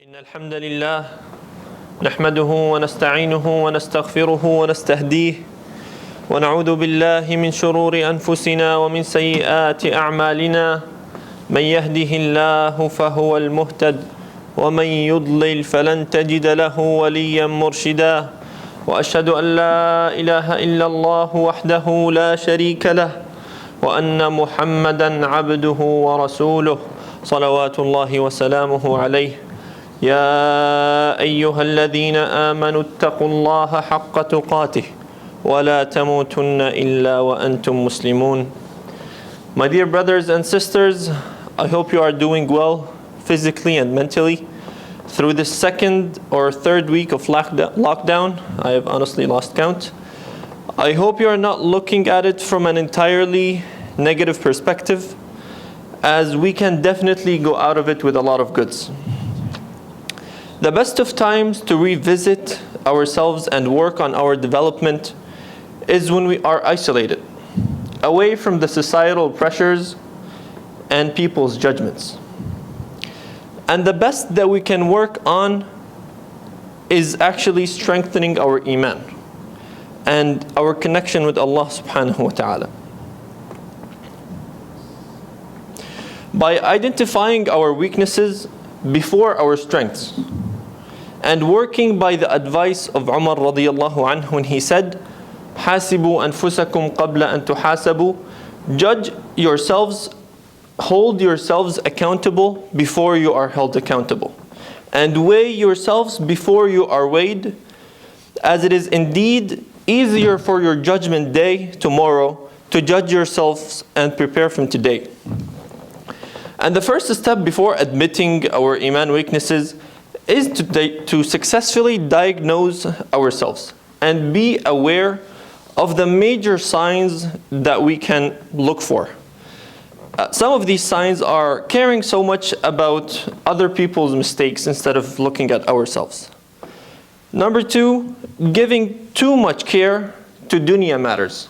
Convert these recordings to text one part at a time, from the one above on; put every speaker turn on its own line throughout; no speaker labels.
إن الحمد لله نحمده ونستعينه ونستغفره ونستهديه ونعوذ بالله من شرور أنفسنا ومن سيئات أعمالنا. من يهده الله فهو المهتد ومن يضلل فلن تجد له وليا مرشدا. وأشهد أن لا إله إلا الله وحده لا شريك له وأن محمدا عبده ورسوله صلوات الله وسلامه عليه. يا أيها الذين آمنوا اتقوا الله حق تقاته ولا تموتن إلا وأنتم مسلمون. My dear brothers and sisters, I hope you are doing well physically and mentally through this second or third week of lockdown. I have honestly lost count. I hope you are not looking at it from an entirely negative perspective, as we can definitely go out of it with a lot of goods. The best of times to revisit ourselves and work on our development is when we are isolated, away from the societal pressures and people's judgments. And the best that we can work on is actually strengthening our Iman and our connection with Allah subhanahu wa ta'ala. By identifying our weaknesses before our strengths, and working by the advice of Umar radiyallahu anhu when he said, "Hasibu anfusakum qabla an tuhasabu." Judge yourselves, hold yourselves accountable before you are held accountable, and weigh yourselves before you are weighed, as it is indeed easier for your judgment day tomorrow to judge yourselves and prepare from today. And the first step before admitting our Iman weaknesses is to successfully diagnose ourselves and be aware of the major signs that we can look for. Some of these signs are caring so much about other people's mistakes instead of looking at ourselves. Number two, giving too much care to dunya matters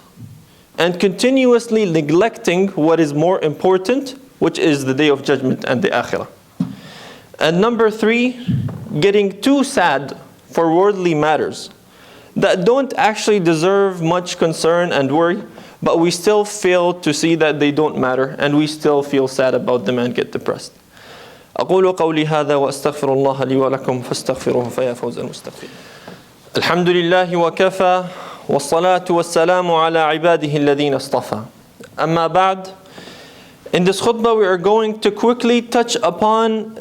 and continuously neglecting what is more important, which is the day of judgment and the akhirah. And number three, getting too sad for worldly matters that don't actually deserve much concern and worry, but we still fail to see that they don't matter and we still feel sad about them and get depressed. أقول قولي هذا وأستغفر الله لي ولكم فاستغفروه فيا فوز المستغفرين. الحمد لله وكفى والصلاة والسلام على عباده الذين اصطفى. أما بعد. In this khutbah we are going to quickly touch upon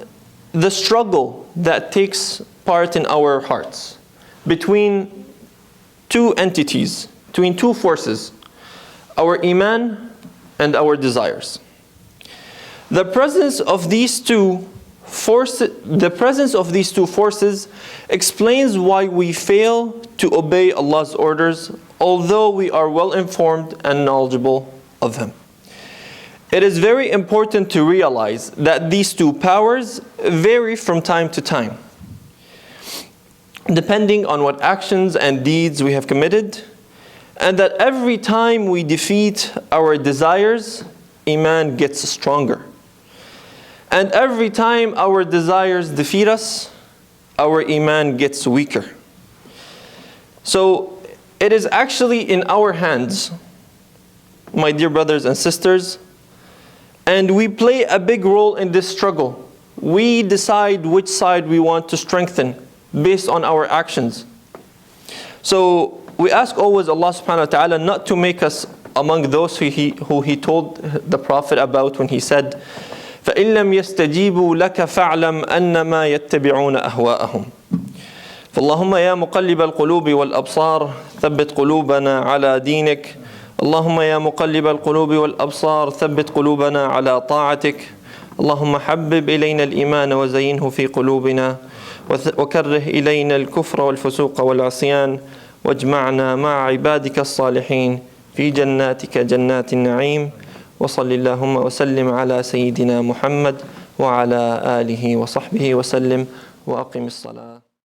the struggle that takes part in our hearts between two entities, between two forces, our Iman and our desires. The presence of these two forces explains why we fail to obey Allah's orders, although we are well informed and knowledgeable of Him. It is very important to realize that these two powers vary from time to time, depending on what actions and deeds we have committed, and that every time we defeat our desires, Iman gets stronger. And every time our desires defeat us, our Iman gets weaker. So it is actually in our hands, my dear brothers and sisters, and we play a big role in this struggle. We decide which side we want to strengthen based on our actions. So we ask always Allah subhanahu wa ta'ala not to make us among those who he told the Prophet about when he said, فَإِن لَمْ يَسْتَجِيبُوا لَكَ فَاعْلَمْ أَنَّمَا يَتَّبِعُونَ أَهْوَاءَهُمْ فاللهم يا مقلب القلوب والأبصار ثبت قلوبنا على دينك اللهم يا مقلب القلوب والأبصار ثبت قلوبنا على طاعتك اللهم حبب إلينا الإيمان وزينه في قلوبنا وكره إلينا الكفر والفسوق والعصيان واجمعنا مع عبادك الصالحين في جناتك جنات النعيم وصل اللهم وسلم على سيدنا محمد وعلى آله وصحبه وسلم وأقم الصلاة.